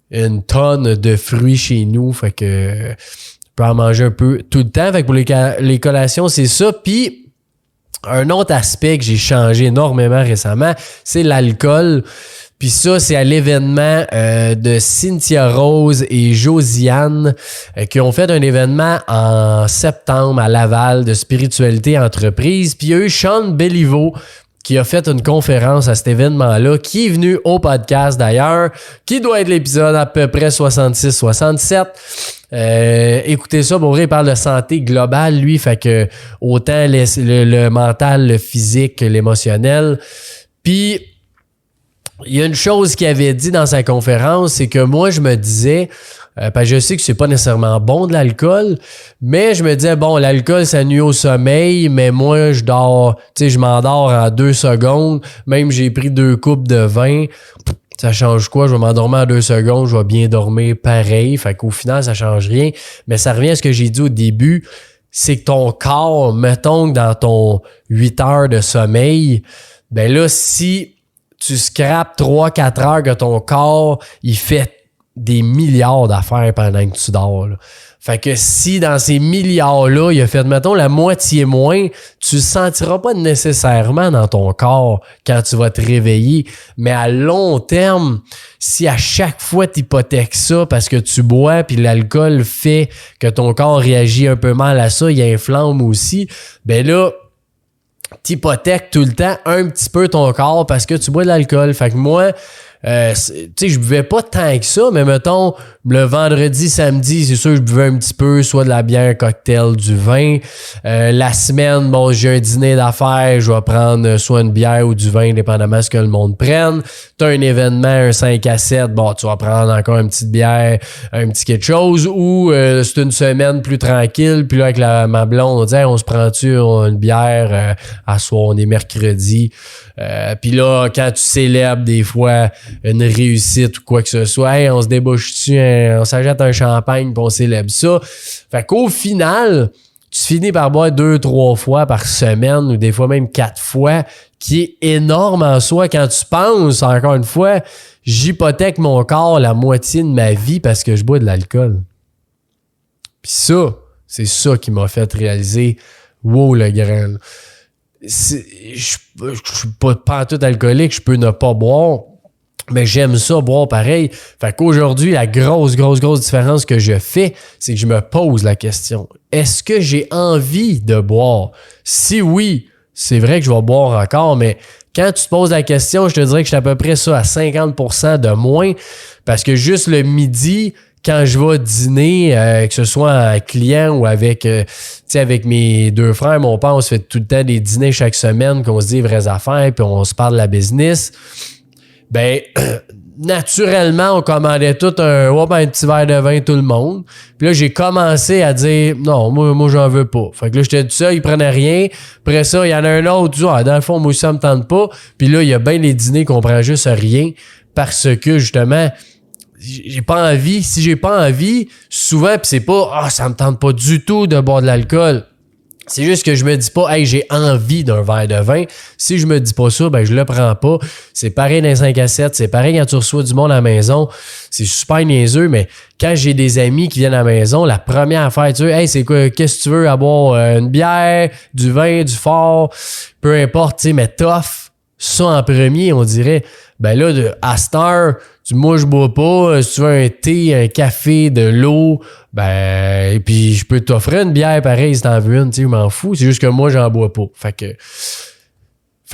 une tonne de fruits chez nous. Fait que je peux en manger un peu tout le temps. Fait que pour les collations, c'est ça. Puis, un autre aspect que j'ai changé énormément récemment, c'est l'alcool. Puis ça, c'est à l'événement de Cynthia Rose et Josiane qui ont fait un événement en septembre à Laval de spiritualité entreprise. Puis il y a eu Sean Béliveau qui a fait une conférence à cet événement-là, qui est venu au podcast d'ailleurs, qui doit être l'épisode à peu près 66-67. Écoutez ça, pour vrai, il parle de santé globale, lui, fait que autant le mental, le physique, l'émotionnel. Puis il y a une chose qu'il avait dit dans sa conférence, c'est que moi, je me disais, parce que je sais que c'est pas nécessairement bon de l'alcool, mais je me disais, bon, l'alcool, ça nuit au sommeil, mais moi, je dors, tu sais, je m'endors en 2 secondes, même j'ai pris 2 coupes de vin, ça change quoi? Je vais m'endormir en 2 secondes, je vais bien dormir pareil, fait qu'au final, ça change rien, mais ça revient à ce que j'ai dit au début, c'est que ton corps, mettons que dans ton 8 heures de sommeil, ben là, si tu scrapes 3-4 heures que ton corps, il fait des milliards d'affaires pendant que tu dors. Là. Fait que si dans ces milliards-là, il a fait, mettons, la moitié moins, tu le sentiras pas nécessairement dans ton corps quand tu vas te réveiller. Mais à long terme, si à chaque fois tu hypothèques ça parce que tu bois puis l'alcool fait que ton corps réagit un peu mal à ça, il inflamme aussi, ben là, t'hypothèques tout le temps un petit peu ton corps parce que tu bois de l'alcool. Fait que moi, tu sais, je buvais pas tant que ça, mais mettons, le vendredi, samedi, c'est sûr que je buvais un petit peu, soit de la bière, cocktail, du vin. La semaine, bon, j'ai un dîner d'affaires, je vais prendre soit une bière ou du vin, dépendamment de ce que le monde prenne. T'as un événement, un 5 à 7, bon, tu vas prendre encore une petite bière, un petit quelque chose, ou c'est une semaine plus tranquille, puis là, avec ma blonde, on dit, hey, on se prend-tu une bière à soir, on est mercredi. Puis là, quand tu célèbres des fois une réussite ou quoi que ce soit, hey, on se débouche-tu, on s'achète un champagne puis on célèbre ça. Fait qu'au final, tu finis par boire 2-3 fois par semaine ou des fois même 4 fois, qui est énorme en soi. Quand tu penses, encore une fois, j'hypothèque mon corps la moitié de ma vie parce que je bois de l'alcool. Puis ça, c'est ça qui m'a fait réaliser, wow, le grain. Je suis pas tout alcoolique, je peux ne pas boire, mais j'aime ça boire pareil. Fait qu'aujourd'hui, la grosse différence que je fais, c'est que je me pose la question, est-ce que j'ai envie de boire? Si oui, c'est vrai que je vais boire encore, mais quand tu te poses la question, je te dirais que je suis à peu près ça à 50% de moins, parce que juste le midi, quand je vais dîner, que ce soit en client ou avec, avec mes 2 frères, mon père, on se fait tout le temps des dîners chaque semaine, qu'on se dit les vraies affaires, puis on se parle de la business. Ben, naturellement, on commandait tout un petit verre de vin, tout le monde. Puis là, j'ai commencé à dire, non, moi j'en veux pas. Fait que là, j'étais tout ça, ils prenaient rien. Après ça, il y en a un autre, tu vois, dans le fond, moi ça me tente pas. Puis là, il y a bien les dîners qu'on prend juste rien parce que, justement, j'ai pas envie. Si j'ai pas envie, souvent, pis c'est pas, ça me tente pas du tout de boire de l'alcool. C'est juste que je me dis pas, hey, j'ai envie d'un verre de vin. Si je me dis pas ça, ben, je le prends pas. C'est pareil dans les 5 à 7. C'est pareil quand tu reçois du monde à la maison. C'est super niaiseux, mais quand j'ai des amis qui viennent à la maison, la première affaire, tu sais, hey, c'est quoi, qu'est-ce que tu veux? Avoir une bière, du vin, du fort, peu importe, tu sais, mais tough. Ça en premier, on dirait, ben là, à cette heure, moi, je bois pas. Si tu veux un thé, un café, de l'eau, ben, et puis je peux t'offrir une bière pareil si t'en veux une, tu sais, je m'en fous. C'est juste que moi, j'en bois pas. Fait que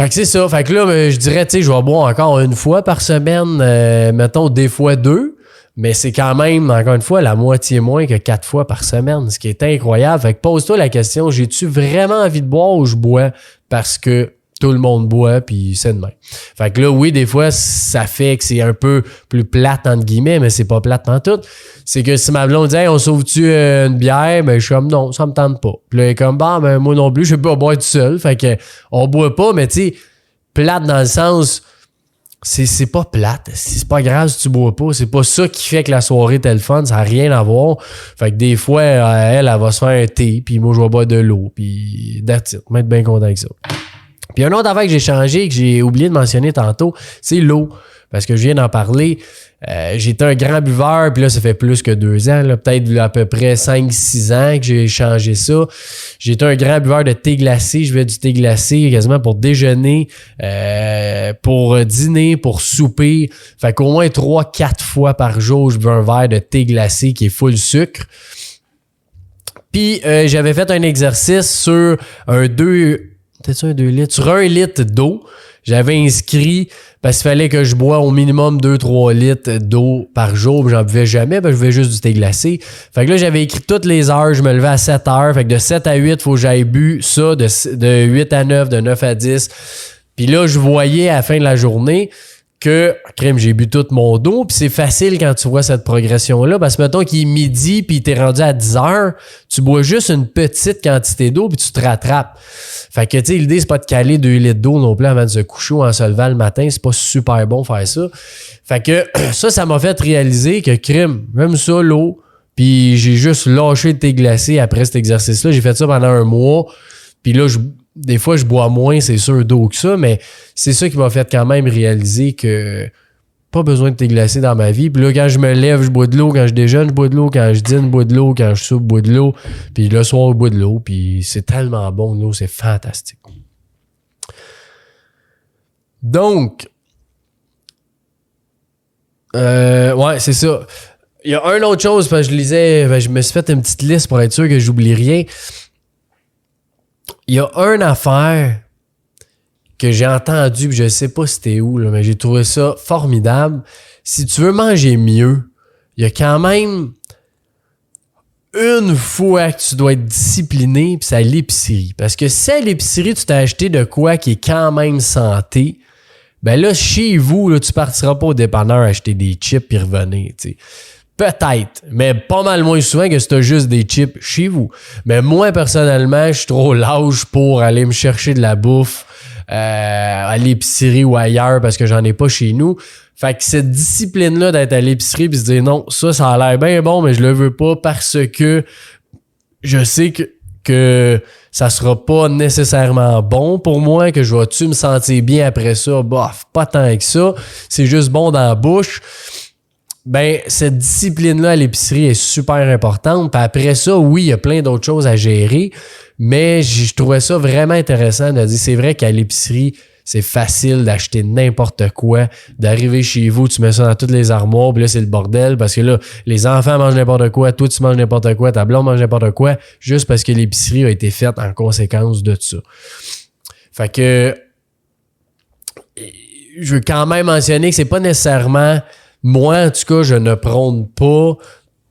c'est ça. Fait que là, je dirais, tu sais, je vais boire encore une fois par semaine, mettons des fois 2. Mais c'est quand même, encore une fois, la moitié moins que 4 fois par semaine, ce qui est incroyable. Fait que pose-toi la question, j'ai-tu vraiment envie de boire ou je bois parce que tout le monde boit, puis c'est de même. Fait que là, oui, des fois, ça fait que c'est un peu plus plate, entre guillemets, mais c'est pas plate en tout. C'est que si ma blonde dit « Hey, on sauve-tu une bière? » Ben, je suis comme « Non, ça me tente pas. » Puis là, elle est comme « Bah, ben, moi non plus, je peux pas boire tout seul. » Fait que on boit pas, mais tu sais, plate dans le sens, c'est pas plate. C'est pas grave si tu bois pas. C'est pas ça qui fait que la soirée est le fun. Ça n'a rien à voir. Fait que des fois, elle va se faire un thé, puis moi, je vais boire de l'eau, puis that's it. M'être bien content avec ça. Puis un autre affaire que j'ai changé, que j'ai oublié de mentionner tantôt, c'est l'eau. Parce que je viens d'en parler. J'étais un grand buveur, puis là, ça fait plus que 2 ans, là, peut-être à peu près 5-6 ans que j'ai changé ça. J'étais un grand buveur de thé glacé. Je buvais du thé glacé quasiment pour déjeuner, pour dîner, pour souper. Fait qu'au moins 3-4 fois par jour, je buvais un verre de thé glacé qui est full sucre. Puis j'avais fait un exercice sur un 2 litres? Sur 1 litre d'eau. J'avais inscrit, parce qu'il fallait que je bois au minimum 2-3 litres d'eau par jour. Puis j'en buvais jamais, je buvais juste du thé glacé. Fait que là, j'avais écrit toutes les heures. Je me levais à 7 heures. Fait que de 7 à 8, il faut que j'aille bu ça. De 8 à 9, de 9 à 10. Puis là, je voyais à la fin de la journée que, crème, j'ai bu tout mon dos, puis c'est facile quand tu vois cette progression-là, parce que mettons qu'il est midi, puis t'es rendu à 10 heures, tu bois juste une petite quantité d'eau, puis tu te rattrapes. Fait que, tu sais, l'idée, c'est pas de caler 2 litres d'eau non plus avant de se coucher ou en se levant le matin, c'est pas super bon faire ça. Fait que ça m'a fait réaliser que, crème, même ça, l'eau, puis j'ai juste lâché le thé glacé après cet exercice-là, j'ai fait ça pendant 1 mois, puis là, des fois, je bois moins, c'est sûr, d'eau que ça, mais c'est ça qui m'a fait quand même réaliser que pas besoin de thé glacé dans ma vie. Puis là, quand je me lève, je bois de l'eau. Quand je déjeune, je bois de l'eau. Quand je dîne, je bois de l'eau. Quand je soupe, je bois de l'eau. Puis le soir, je bois de l'eau. Puis c'est tellement bon, l'eau, c'est fantastique. Donc, ouais, c'est ça. Il y a une autre chose, parce que je lisais, je me suis fait une petite liste pour être sûr que j'oublie rien. Il y a une affaire que j'ai entendu, puis je sais pas c'était où, là, mais j'ai trouvé ça formidable. Si tu veux manger mieux, il y a quand même une fois que tu dois être discipliné, puis c'est à l'épicerie. Parce que si à l'épicerie, tu t'as acheté de quoi qui est quand même santé, ben là, chez vous, là, tu partiras pas au dépanneur acheter des chips puis revenir, tu sais. Peut-être, mais pas mal moins souvent que si t'as juste des chips chez vous. Mais moi, personnellement, je suis trop lâche pour aller me chercher de la bouffe à l'épicerie ou ailleurs parce que j'en ai pas chez nous. Fait que cette discipline-là d'être à l'épicerie pis se dire non, ça a l'air bien bon, mais je le veux pas parce que je sais que ça sera pas nécessairement bon pour moi, que je vais-tu me sentir bien après ça? Bof, pas tant que ça. C'est juste bon dans la bouche. Ben, cette discipline-là à l'épicerie est super importante. Puis après ça, oui, il y a plein d'autres choses à gérer, mais je trouvais ça vraiment intéressant de dire, c'est vrai qu'à l'épicerie, c'est facile d'acheter n'importe quoi, d'arriver chez vous, tu mets ça dans toutes les armoires, puis là, c'est le bordel, parce que là, les enfants mangent n'importe quoi, toi, tu manges n'importe quoi, ta blonde mange n'importe quoi, juste parce que l'épicerie a été faite en conséquence de ça. Fait que, je veux quand même mentionner que c'est pas nécessairement... Moi, en tout cas, je ne prône pas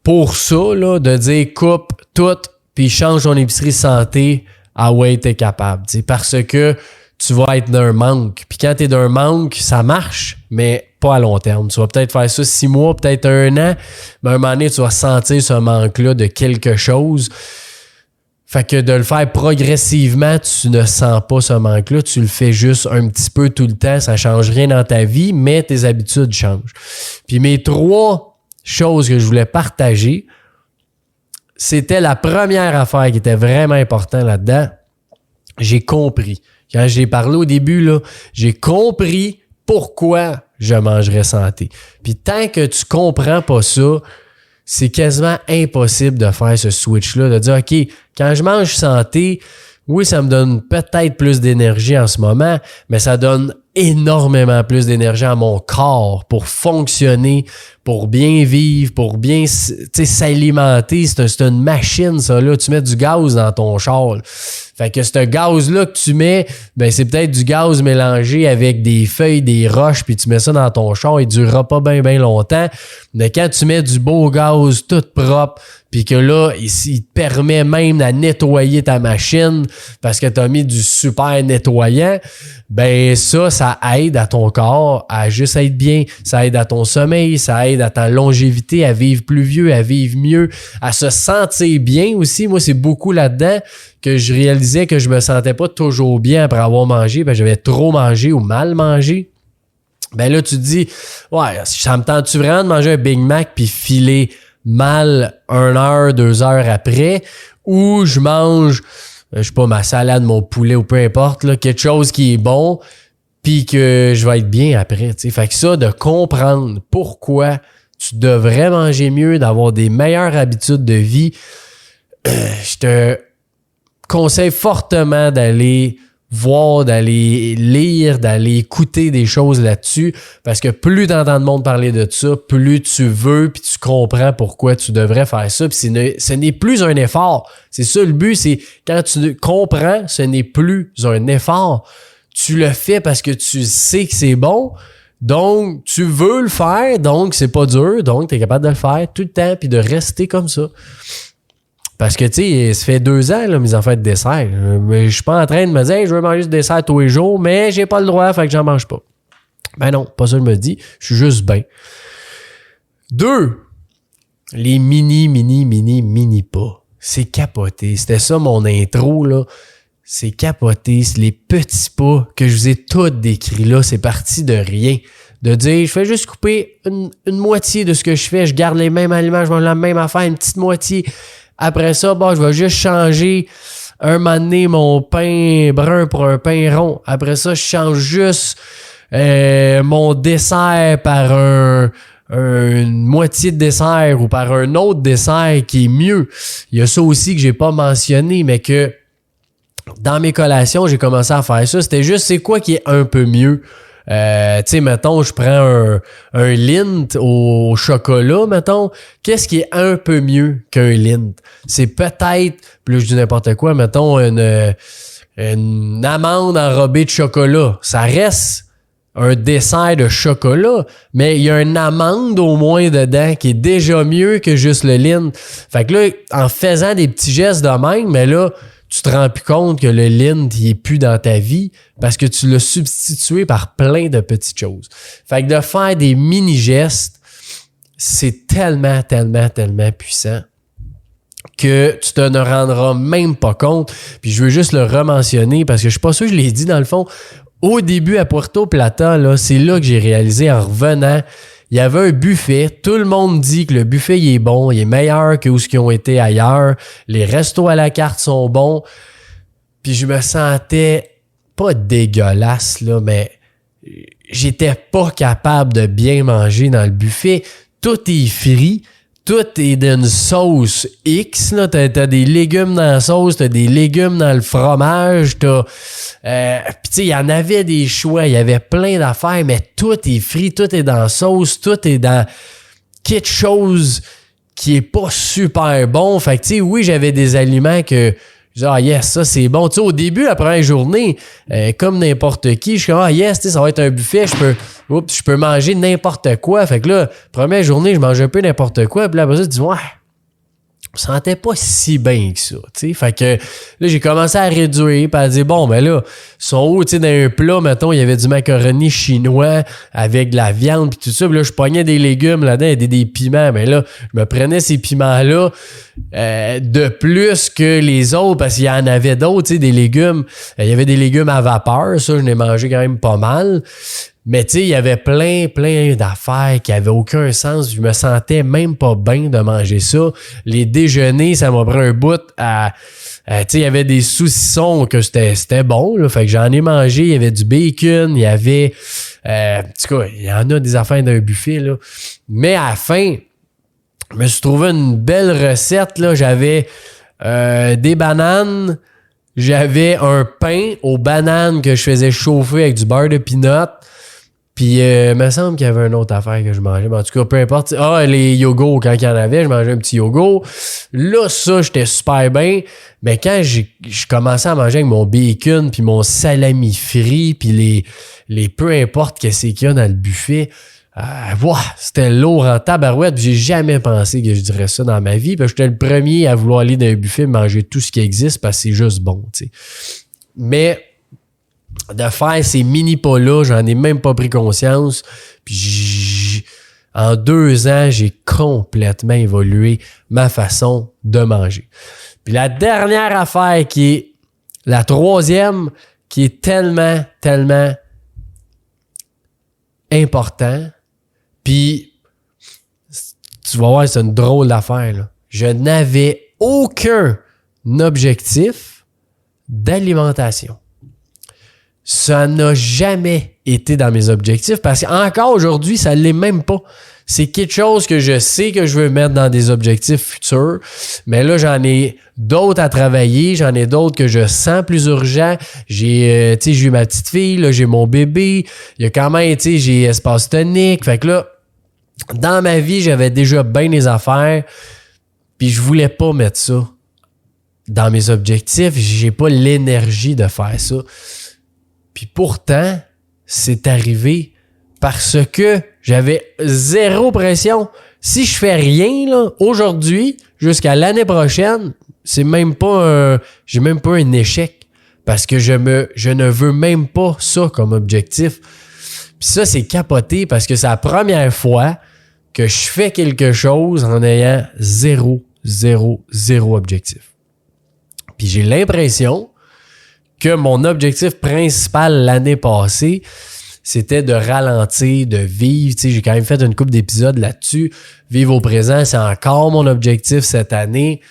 pour ça, là, de dire coupe tout puis change ton épicerie santé. Ah ouais, t'es capable. T'sais, parce que tu vas être d'un manque. Puis quand t'es d'un manque, ça marche, mais pas à long terme. Tu vas peut-être faire ça 6 mois, peut-être 1 an, mais à un moment donné, tu vas sentir ce manque-là de quelque chose. Fait que de le faire progressivement, tu ne sens pas ce manque-là, tu le fais juste un petit peu tout le temps, ça change rien dans ta vie, mais tes habitudes changent. Puis mes 3 choses que je voulais partager, c'était la première affaire qui était vraiment importante là-dedans. J'ai compris. Quand j'ai parlé au début, là, j'ai compris pourquoi je mangerais santé. Puis tant que tu comprends pas ça, c'est quasiment impossible de faire ce switch-là, de dire, OK, quand je mange santé, oui, ça me donne peut-être plus d'énergie en ce moment, mais ça donne énormément plus d'énergie à mon corps pour fonctionner, pour bien vivre, pour bien s'alimenter. C'est une machine, ça, là. Tu mets du gaz dans ton char. Fait que ce gaz-là que tu mets, ben c'est peut-être du gaz mélangé avec des feuilles, des roches, puis tu mets ça dans ton char, il durera pas bien longtemps. Mais quand tu mets du beau gaz tout propre, puis que là, il te permet même de nettoyer ta machine parce que tu as mis du super nettoyant, ben ça aide à ton corps à juste être bien. Ça aide à ton sommeil, ça aide à ta longévité, à vivre plus vieux, à vivre mieux, à se sentir bien aussi. Moi, c'est beaucoup là-dedans que je réalisais que je me sentais pas toujours bien après avoir mangé, parce que j'avais trop mangé ou mal mangé. Ben là, tu te dis, ouais, ça me tente-tu vraiment de manger un Big Mac puis filer mal 1 heure, 2 heures après, ou je mange, je sais pas, ma salade, mon poulet ou peu importe, là, quelque chose qui est bon, puis que je vais être bien après, tu sais. Fait que ça, de comprendre pourquoi tu devrais manger mieux, d'avoir des meilleures habitudes de vie, je te conseille fortement d'aller voir, d'aller lire, d'aller écouter des choses là-dessus, parce que plus tu entends le monde parler de ça, plus tu veux puis tu comprends pourquoi tu devrais faire ça, puis ce n'est plus un effort. C'est ça le but, c'est quand tu comprends, ce n'est plus un effort. Tu le fais parce que tu sais que c'est bon, donc tu veux le faire, donc c'est pas dur, donc tu es capable de le faire tout le temps puis de rester comme ça. Parce que, tu sais, ça fait 2 ans, là, mes enfants de dessert. Mais je suis pas en train de me dire, je veux manger du dessert tous les jours, mais j'ai pas le droit, fait que j'en mange pas. Ben non, pas ça, je me dis. Je suis juste bien. 2, les mini pas. C'est capoté. C'était ça mon intro, là. C'est capoté. C'est les petits pas que je vous ai tous décrits là. C'est parti de rien. De dire, je fais juste couper une moitié de ce que je fais. Je garde les mêmes aliments, je mange la même affaire, une petite moitié. Après ça, bon, je vais juste changer un moment donné mon pain brun pour un pain rond. Après ça, je change juste mon dessert par une moitié de dessert ou par un autre dessert qui est mieux. Il y a ça aussi que j'ai pas mentionné, mais que dans mes collations, j'ai commencé à faire ça. C'était juste, c'est quoi qui est un peu mieux? Tu sais, mettons, je prends un Lindt au chocolat, mettons. Qu'est-ce qui est un peu mieux qu'un Lindt? C'est peut-être, plus je dis n'importe quoi, mettons, une amande enrobée de chocolat. Ça reste un dessert de chocolat, mais il y a une amande au moins dedans qui est déjà mieux que juste le Lindt. Fait que là, en faisant des petits gestes de même, mais là, tu te rends plus compte que le Lindt, il est plus dans ta vie parce que tu l'as substitué par plein de petites choses. Fait que de faire des mini-gestes, c'est tellement puissant que tu te ne rendras même pas compte. Puis je veux juste le rementionner parce que je suis pas sûr que je l'ai dit dans le fond. Au début à Puerto Plata, là, c'est là que j'ai réalisé en revenant. Il y avait un buffet. Tout le monde dit que le buffet il est bon, il est meilleur que où ce qu'ils ont été ailleurs. Les restos à la carte sont bons. Puis je me sentais pas dégueulasse, là, mais j'étais pas capable de bien manger dans le buffet. Tout est frit. Tout est d'une sauce X, là. T'as des légumes dans la sauce, t'as des légumes dans le fromage, pis tu sais, il y en avait des choix, il y avait plein d'affaires, mais tout est frit, tout est dans la sauce, tout est dans quelque chose qui est pas super bon. Fait que tu sais, oui, j'avais des aliments que je disais, ah yes, ça c'est bon. Tu sais, au début, la première journée, comme n'importe qui, je suis comme, ah yes, tu sais, ça va être un buffet, je peux manger n'importe quoi. Fait que là, première journée, je mange un peu n'importe quoi. Puis là, après ça, tu dis, ouais, je me sentais pas si bien que ça, tu sais. Fait que là, j'ai commencé à réduire, puis à dire, bon, ben là, sont où, tu sais, dans un plat, mettons, il y avait du macaroni chinois avec de la viande, puis tout ça. Puis là, je pognais des légumes là-dedans, et des piments. Mais là, je me prenais ces piments-là de plus que les autres, parce qu'il y en avait d'autres, tu sais, des légumes. Il y avait des légumes à vapeur, ça, je n'ai mangé quand même pas mal. Mais tu sais, il y avait plein d'affaires qui avaient aucun sens. Je me sentais même pas bien de manger ça. Les déjeuners, ça m'a pris un bout à... tu sais, il y avait des saucissons que c'était bon, là. Fait que j'en ai mangé. Il y avait du bacon, il y avait... en tout cas, il y en a des affaires d'un buffet, là. Mais à la fin, je me suis trouvé une belle recette, là. J'avais des bananes, j'avais un pain aux bananes que je faisais chauffer avec du beurre de peanut. Puis, il me semble qu'il y avait une autre affaire que je mangeais. Mais en tout cas, peu importe. Ah, les yogos, quand il y en avait, je mangeais un petit yogourt. Là, ça, j'étais super bien. Mais quand je commençais à manger avec mon bacon, puis mon salami frit, puis les peu importe qu'est-ce qu'il y a dans le buffet, c'était lourd en tabarouette. J'ai jamais pensé que je dirais ça dans ma vie. Parce que j'étais le premier à vouloir aller dans un buffet manger tout ce qui existe parce que c'est juste bon, tu sais. Mais de faire ces mini pas-là, j'en ai même pas pris conscience. Puis en 2 ans, j'ai complètement évolué ma façon de manger. Puis la dernière affaire qui est la 3e, qui est tellement, tellement important. Puis tu vas voir, c'est une drôle d'affaire, là. Je n'avais aucun objectif d'alimentation. Ça n'a jamais été dans mes objectifs parce qu'encore aujourd'hui, ça ne l'est même pas. C'est quelque chose que je sais que je veux mettre dans des objectifs futurs, mais là, j'en ai d'autres à travailler, j'en ai d'autres que je sens plus urgents. J'ai eu ma petite fille, là, j'ai mon bébé, il y a quand même, j'ai espace tonique. Fait que là, dans ma vie, j'avais déjà bien des affaires, puis je voulais pas mettre ça dans mes objectifs. J'ai pas l'énergie de faire ça. Puis pourtant, c'est arrivé parce que j'avais zéro pression. Si je fais rien là, aujourd'hui, jusqu'à l'année prochaine, j'ai même pas un échec. Parce que je ne veux même pas ça comme objectif. Puis ça, c'est capoté parce que c'est la première fois que je fais quelque chose en ayant zéro objectif. Puis j'ai l'impression que mon objectif principal l'année passée, c'était de ralentir, de vivre. Tu sais, j'ai quand même fait une couple d'épisodes là-dessus. Vivre au présent, c'est encore mon objectif cette année.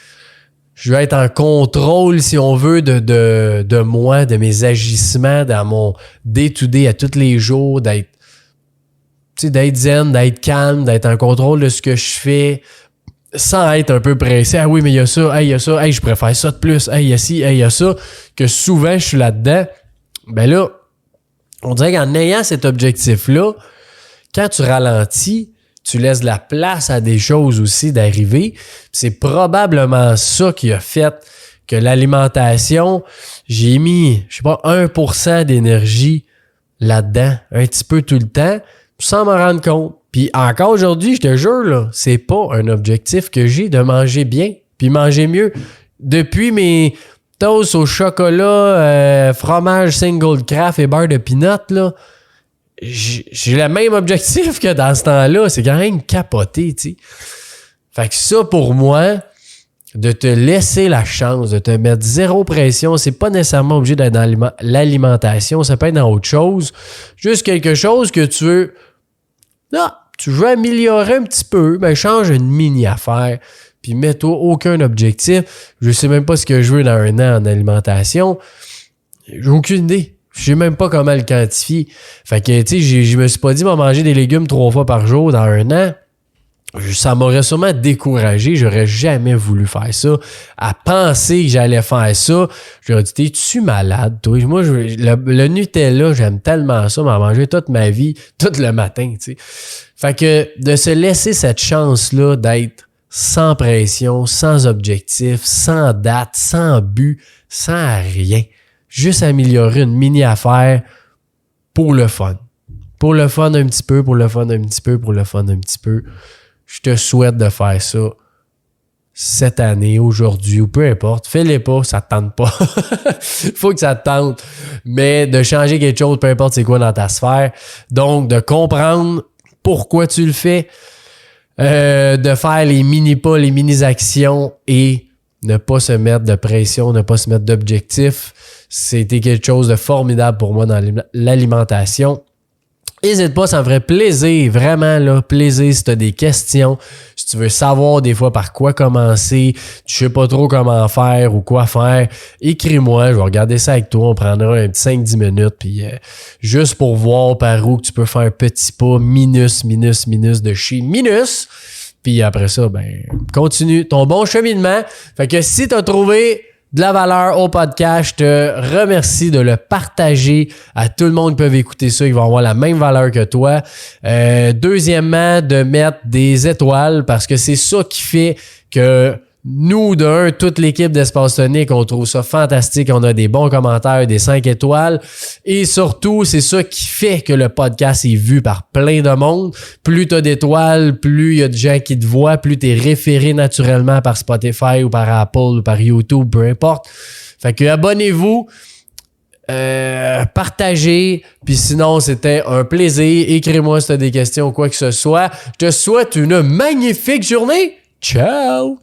Je vais être en contrôle, si on veut, de moi, de mes agissements, dans mon day-to-day à tous les jours, d'être zen, d'être calme, d'être en contrôle de ce que je fais, sans être un peu pressé. Ah oui, mais il y a ça, je préfère ça de plus, il y a ci, il y a ça, que souvent je suis là-dedans. Ben là, on dirait qu'en ayant cet objectif-là, quand tu ralentis, tu laisses de la place à des choses aussi d'arriver. C'est probablement ça qui a fait que l'alimentation, j'ai mis, 1% d'énergie là-dedans, un petit peu tout le temps, sans m'en rendre compte. Puis encore aujourd'hui, je te jure, là, c'est pas un objectif que j'ai de manger bien, puis manger mieux. Depuis mes toasts au chocolat, fromage single craft et beurre de peanut, là, j'ai le même objectif que dans ce temps-là. C'est quand même capoté, tu sais. Fait que ça, pour moi, de te laisser la chance, de te mettre zéro pression, c'est pas nécessairement obligé d'être dans l'alimentation, ça peut être dans autre chose. Juste quelque chose que tu veux... tu veux améliorer un petit peu, ben change une mini-affaire, puis mets-toi aucun objectif. Je sais même pas ce que je veux dans 1 an en alimentation. J'ai aucune idée. Je sais même pas comment le quantifier. Fait que, tu sais, je me suis pas dit, m'en manger des légumes 3 fois par jour dans 1 an. Ça m'aurait sûrement découragé. J'aurais jamais voulu faire ça. À penser que j'allais faire ça, j'aurais dit, t'es-tu malade, toi? Moi, le Nutella, j'aime tellement ça, m'en manger toute ma vie, tout le matin, tu sais. Fait que de se laisser cette chance-là d'être sans pression, sans objectif, sans date, sans but, sans rien. Juste améliorer une mini-affaire pour le fun. Pour le fun un petit peu, pour le fun un petit peu, pour le fun un petit peu. Je te souhaite de faire ça cette année, aujourd'hui, ou peu importe. Fais-les pas, ça te tente pas. Faut que ça te tente. Mais de changer quelque chose, peu importe c'est quoi dans ta sphère. Donc, de comprendre pourquoi tu le fais, de faire les mini-pas, les mini-actions et ne pas se mettre de pression, ne pas se mettre d'objectif. C'était quelque chose de formidable pour moi dans l'alimentation. N'hésite pas, ça me ferait plaisir, vraiment là, plaisir si tu as des questions, si tu veux savoir des fois par quoi commencer, tu sais pas trop comment faire ou quoi faire, écris-moi, je vais regarder ça avec toi, on prendra un petit 5-10 minutes, puis juste pour voir par où tu peux faire un petit pas, minus de chez minus, puis après ça, ben continue ton bon cheminement. Fait que si tu as trouvé de la valeur au podcast. Je te remercie de le partager à tout le monde qui peut écouter ça. Ils vont avoir la même valeur que toi. Deuxièmement, de mettre des étoiles parce que c'est ça qui fait que nous, toute l'équipe d'Espace Tonique, on trouve ça fantastique. On a des bons commentaires, des 5 étoiles. Et surtout, c'est ça qui fait que le podcast est vu par plein de monde. Plus tu as d'étoiles, plus il y a de gens qui te voient, plus tu es référé naturellement par Spotify ou par Apple ou par YouTube, peu importe. Fait que abonnez-vous. Partagez, puis sinon c'était un plaisir. Écris-moi si tu as des questions ou quoi que ce soit. Je te souhaite une magnifique journée. Ciao!